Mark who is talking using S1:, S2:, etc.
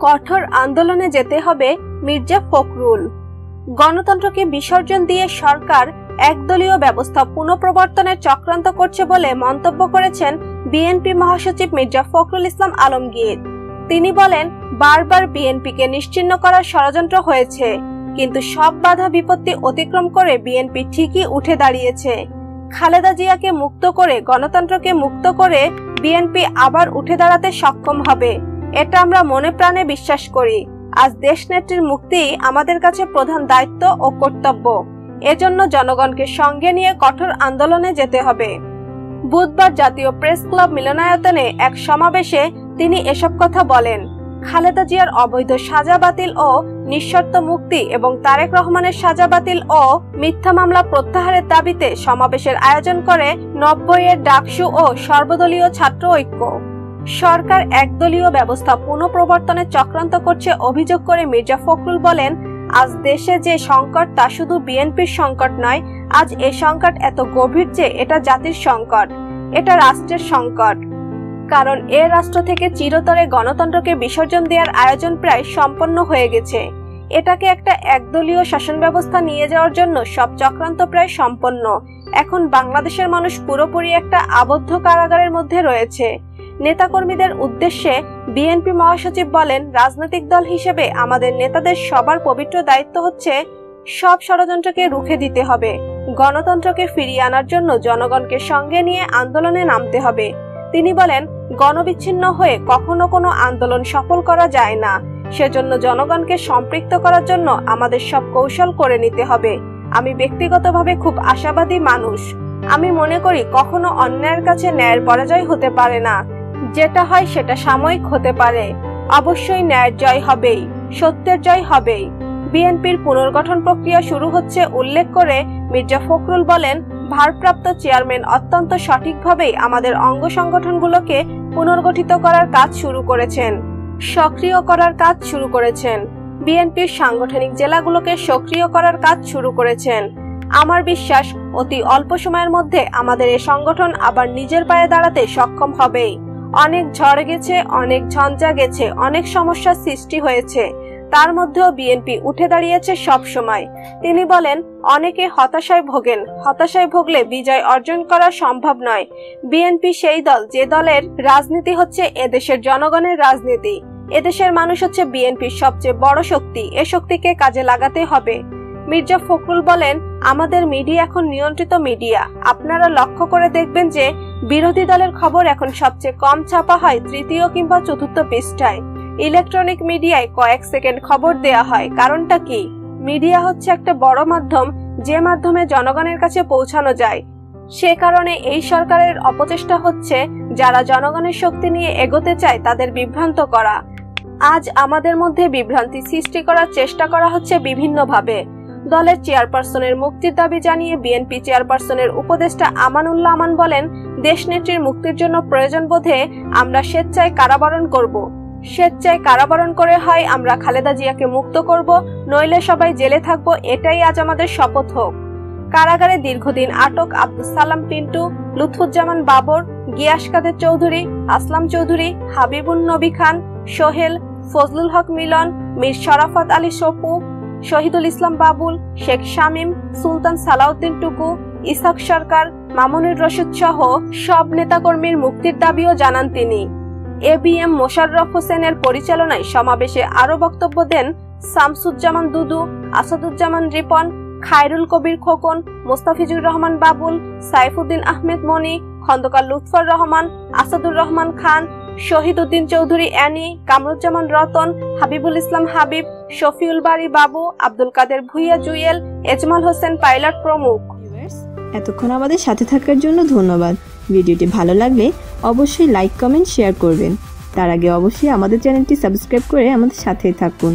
S1: কঠোর আন্দোলনে যেতে হবে মির্জা ফখরুল। গণতন্ত্রকে বিসর্জন দিয়ে সরকার একদলীয় ব্যবস্থা পুনঃপ্রবর্তনের চক্রান্ত করছে বলে মন্তব্য করেছেন বিএনপি মহাসচিব মির্জা ফখরুল ইসলাম আলমগীর। তিনি বলেন, বারবার বিএনপিকে নিশ্চিহ্ন করার ষড়যন্ত্র হয়েছে, কিন্তু সব বাধা বিপত্তি অতিক্রম করে বিএনপি ঠিকই উঠে দাঁড়িয়েছে। খালেদা জিয়াকে মুক্ত করে, গণতন্ত্রকে মুক্ত করে বিএনপি আবার উঠে দাঁড়াতে সক্ষম হবে, এটা আমরা মনে প্রাণে বিশ্বাস করি। আজ দেশনেত্রীর মুক্তি আমাদের কাছে প্রধান দায়িত্ব ও কর্তব্য। এজন্য জনগণকে সঙ্গে নিয়ে কঠোর আন্দোলনে যেতে হবে। বুধবার জাতীয় প্রেস ক্লাব মিলনায়তনে এক সমাবেশে তিনি এসব কথা বলেন। খালেদা জিয়ার অবৈধ সাজা বাতিল ও নিঃশর্ত মুক্তি এবং তারেক রহমানের সাজা বাতিল ও মিথ্যা মামলা প্রত্যাহারের দাবিতে সমাবেশের আয়োজন করে 90-এর ডাকসু ও সর্বদলীয় ছাত্র ঐক্য। সরকার একদলীয় ব্যবস্থা পুনঃপ্রবর্তনের চক্রান্ত করছে অভিযোগ করে মির্জা ফখরুল বলেন, আজ দেশে যে সংকট তা শুধু বিএনপির সংকট নয়, আজ এই সংকট এত গভীর যে এটা জাতির সংকট, এটা রাষ্ট্রের সংকট। কারণ এ রাষ্ট্র থেকে চিরতরে গণতন্ত্রকে বিসর্জন দেওয়ার আয়োজন প্রায় সম্পন্ন হয়ে গেছে। এটাকে একটা একদলীয় শাসন ব্যবস্থা নিয়ে যাওয়ার জন্য সব চক্রান্ত প্রায় সম্পন্ন। এখন বাংলাদেশের মানুষ পুরোপুরি একটা আবদ্ধ কারাগারের মধ্যে রয়েছে। নেতাকর্মীদের উদ্দেশ্যে বিএনপি মহাসচিব বলেন, রাজনৈতিক দল হিসেবে আমাদের নেতাদের সবার পবিত্র দায়িত্ব হচ্ছে সব ষড়যন্ত্রকে রুখে দিতে হবে। গণতন্ত্রকে ফিরিয়ে আনার জন্য জনগণকে সঙ্গে নিয়ে আন্দোলনে নামতে হবে। তিনি বলেন, গণবিচ্ছিন্ন হয়ে কখনো কোনো আন্দোলন সফল করা যায় না। সেজন্য জনগণকে সম্পৃক্ত করার জন্য আমাদের সব কৌশল করে নিতে হবে। আমি ব্যক্তিগতভাবে খুব আশাবাদী মানুষ। আমি মনে করি কখনো অন্যায়ের কাছে ন্যায়ের পরাজয় হতে পারে না। যেটা হয় সেটা সাময়িক হতে পারে, অবশ্যই ন্যায়ের জয় হবেই, সত্যের জয় হবেই। বিএনপির পুনর্গঠন প্রক্রিয়া শুরু হচ্ছে উল্লেখ করে মির্জা ফখরুল বলেন, ভারপ্রাপ্ত চেয়ারম্যান অত্যন্ত সঠিকভাবেই আমাদের অঙ্গ সংগঠনগুলোকে পুনর্গঠিত করার কাজ শুরু করেছেন, সক্রিয় করার কাজ শুরু করেছেন। বিএনপির সাংগঠনিক জেলাগুলোকে সক্রিয় করার কাজ শুরু করেছেন। আমার বিশ্বাস অতি অল্প সময়ের মধ্যে আমাদের এই সংগঠন আবার নিজের পায়ে দাঁড়াতে সক্ষম হবেই। অনেক ঝড় গেছে, অনেক ঝঞ্ঝা গেছে, অনেক সমস্যার সৃষ্টি হয়েছে, তার মধ্যেও বিএনপি উঠে দাঁড়িয়েছে সব সময়। তিনি বলেন, অনেকে হতাশায় ভোগেন, হতাশায় ভুগলে বিজয় অর্জন করা সম্ভব নয়। বিএনপি সেই দল যে দলের রাজনীতি হচ্ছে এদেশের জনগণের রাজনীতি। এদেশের মানুষ হচ্ছে বিএনপির সবচেয়ে বড় শক্তি। এ শক্তিকে কাজে লাগাতে হবে। মির্জা ফখরুল বলেন, আমাদের মিডিয়া এখন নিয়ন্ত্রিত মিডিয়া। আপনারা লক্ষ্য করে দেখবেন যে বিরোধী দলের খবর এখন সবচেয়ে কম ছাপা হয় তৃতীয় কিংবা চতুর্থ পৃষ্ঠায়। ইলেকট্রনিক মিডিয়ায় কয়েক সেকেন্ড খবর দেয়া হয়। কারণটা কি? মিডিয়া হচ্ছে একটা বড় মাধ্যম, যে মাধ্যমে জনগণের কাছে পৌঁছানো যায়। সে কারণে এই সরকারের অপচেষ্টা হচ্ছে যারা জনগণের শক্তি নিয়ে এগোতে চায় তাদের বিভ্রান্ত করা। আজ আমাদের মধ্যে বিভ্রান্তি সৃষ্টি করার চেষ্টা করা হচ্ছে বিভিন্নভাবে। দলের চেয়ারপারসনের মুক্তির দাবি জানিয়ে বিএনপি চেয়ারপারসনের উপদেষ্টা আমানুল্লাহ আমান বলেন, দেশনেত্রীর মুক্তির জন্য প্রয়োজন বোধে আমরা স্বেচ্ছায় কারাবরণ করব। স্বেচ্ছায় কারাবরণ করে হয় আমরা খালেদা জিয়াকে মুক্ত করব, নইলে সবাই জেলে থাকবো, এটাই আজ আমাদের শপথ হোক। কারাগারে দীর্ঘদিন আটক আব্দুস সালাম পিন্টু, লুৎফুজ্জামান বাবর, গিয়াস কাদের চৌধুরী, আসলাম চৌধুরী, হাবিবুন নবী খান, সোহেল, ফজলুল হক মিলন, মীর শরাফত আলী সপু, শহীদুল ইসলাম বাবুল, শেখ শামীম, সুলতান সালাউদ্দিন টুকু, ইসাক সরকার, মামুনুর রশিদ সহ সব নেতাকর্মীর মুক্তির দাবিও জানান তিনি। এবিএম মোশাররফ হোসেনের পরিচালনায় সমাবেশে আরো বক্তব্য দেন শামসুজ্জামান দুদু, আসাদুজ্জামান রিপন, খায়রুল কবির খোকন, মোস্তাফিজুর রহমান বাবুল, সাইফুদ্দিন আহমেদ মনি, খন্দকার লুৎফর রহমান, আসাদুর রহমান খান, শহীদ উদ্দিন চৌধুরী অ্যানি, কামরুজ্জামান রতন, হাবিবুল ইসলাম হাবিব, শফিউল বারী বাবু, আব্দুল কাদের ভুইয়া জুয়েল, এজমাল হোসেন পাইলট প্রমুখ।
S2: এতক্ষণ আমাদের সাথে থাকার জন্য ধন্যবাদ। ভিডিওটি ভালো লাগলে অবশ্যই লাইক, কমেন্ট, শেয়ার করবেন। তার আগে অবশ্যই আমাদের চ্যানেলটি সাবস্ক্রাইব করে আমাদের সাথেই থাকুন।